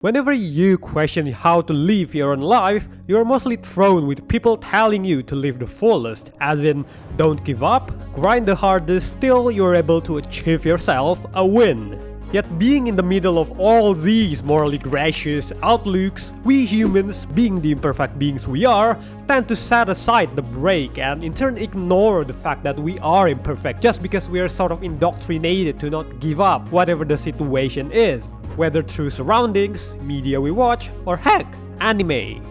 Whenever you question how to live your own life, you're mostly thrown with people telling you to live the fullest, as in, don't give up, grind the hardest, still you're able to achieve yourself a win. Yet being in the middle of all these morally gracious outlooks, we humans, being the imperfect beings we are, tend to set aside the brake and in turn ignore the fact that we are imperfect just because we are sort of indoctrinated to not give up whatever the situation is, whether through surroundings, media we watch, or heck, anime.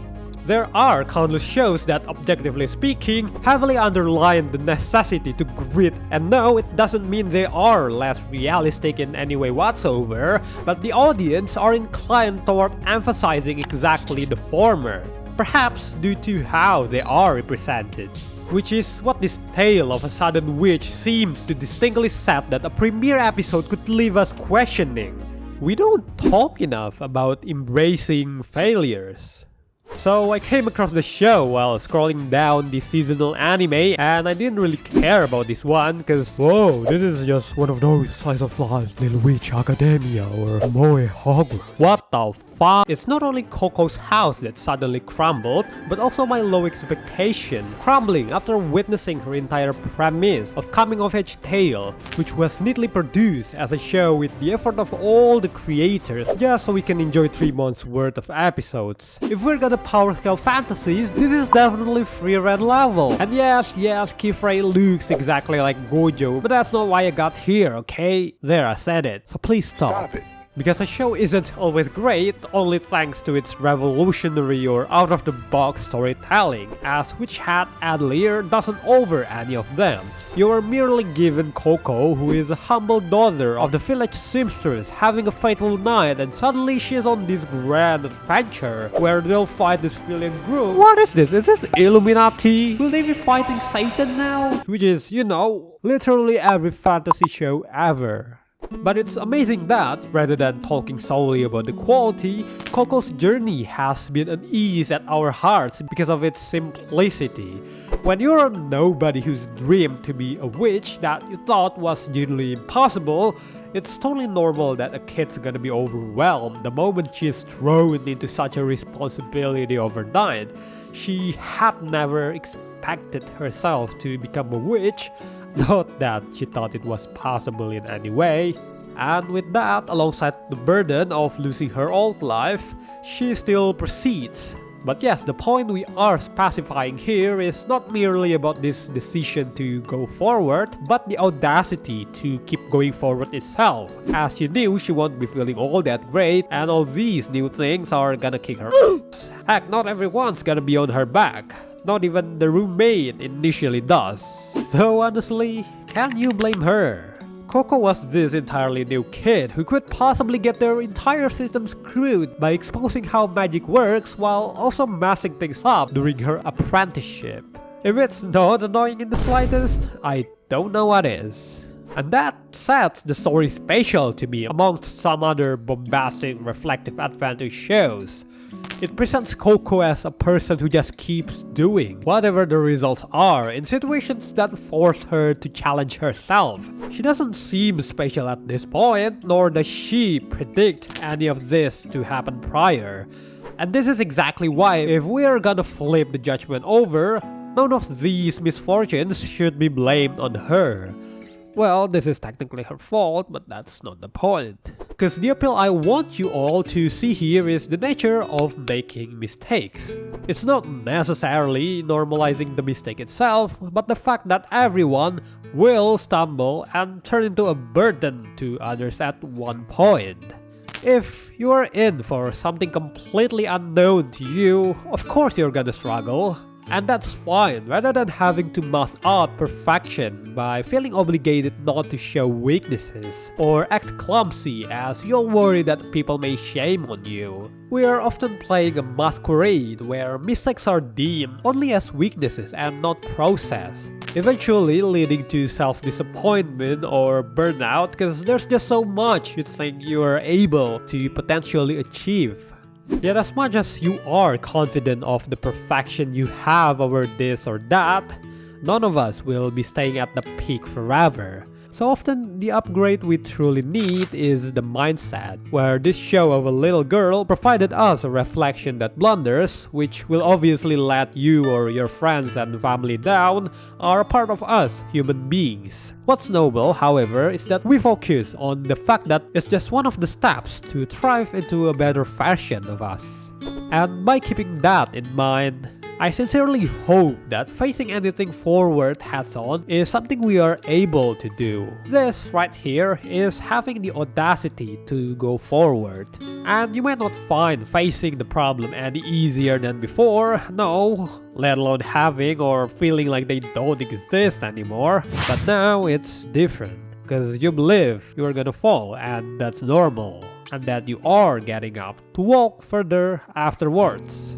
There are countless shows that, objectively speaking, heavily underline the necessity to grit, and no, it doesn't mean they are less realistic in any way whatsoever, but the audience are inclined toward emphasizing exactly the former, perhaps due to how they are represented. Which is what this tale of a sudden witch seems to distinctly set that a premiere episode could leave us questioning. We don't talk enough about embracing failures. So I came across the show while scrolling down the seasonal anime, and I didn't really care about this one cause whoa, this is just one of those slice of life Little Witch Academia or Moe Hogwarts. What the fuck? It's not only Coco's house that suddenly crumbled, but also my low expectation crumbling after witnessing her entire premise of coming-of-age tale, which was neatly produced as a show with the effort of all the creators just so we can enjoy 3 months worth of episodes. If we're gonna power scale fantasies, this is definitely free rent level. And yes, Kifrey looks exactly like Gojo, but that's not why I got here, okay? There, I said it, so please stop it. Because a show isn't always great only thanks to its revolutionary or out-of-the-box storytelling, as Witch Hat Atelier doesn't offer any of them. You are merely given Coco, who is a humble daughter of the village seamstress, having a fateful night, and suddenly she's on this grand adventure where they'll fight this villain group. What is this? Is this Illuminati? Will they be fighting Satan now? Which is, you know, literally every fantasy show ever. But it's amazing that, rather than talking solely about the quality, Coco's journey has been an ease at our hearts because of its simplicity. When you're a nobody who's dreamed to be a witch that you thought was genuinely impossible, it's totally normal that a kid's gonna be overwhelmed the moment she's thrown into such a responsibility overnight. She had never expected herself to become a witch, not that she thought it was possible in any way. And with that, alongside the burden of losing her old life, she still proceeds. But yes, the point we are specifying here is not merely about this decision to go forward, but the audacity to keep going forward itself, as she knew she won't be feeling all that great and all these new things are gonna kick her ass. Heck, not everyone's gonna be on her back. Not even the roommate initially does. So honestly, can you blame her? Coco was this entirely new kid who could possibly get their entire system screwed by exposing how magic works while also messing things up during her apprenticeship. If it's not annoying in the slightest, I don't know what is. And that sets the story special to me amongst some other bombastic reflective adventure shows. It presents Coco as a person who just keeps doing whatever the results are in situations that force her to challenge herself. She doesn't seem special at this point, nor does she predict any of this to happen prior. And this is exactly why, if we're gonna flip the judgment over, none of these misfortunes should be blamed on her. Well, this is technically her fault, but that's not the point. Because the appeal I want you all to see here is the nature of making mistakes. It's not necessarily normalizing the mistake itself, but the fact that everyone will stumble and turn into a burden to others at one point. If you are in for something completely unknown to you, of course you're gonna struggle. And that's fine, rather than having to mask out perfection by feeling obligated not to show weaknesses or act clumsy as you'll worry that people may shame on you. We are often playing a masquerade where mistakes are deemed only as weaknesses and not process, eventually leading to self-disappointment or burnout because there's just so much you think you are able to potentially achieve. Yet as much as you are confident of the perfection you have over this or that, none of us will be staying at the peak forever. So often, the upgrade we truly need is the mindset, where this show of a little girl provided us a reflection that blunders, which will obviously let you or your friends and family down, are a part of us human beings. What's noble, however, is that we focus on the fact that it's just one of the steps to thrive into a better version of us. And by keeping that in mind, I sincerely hope that facing anything forward heads-on is something we are able to do. This right here is having the audacity to go forward. And you might not find facing the problem any easier than before, no, let alone having or feeling like they don't exist anymore. But now it's different, because you believe you're gonna fall and that's normal, and that you are getting up to walk further afterwards.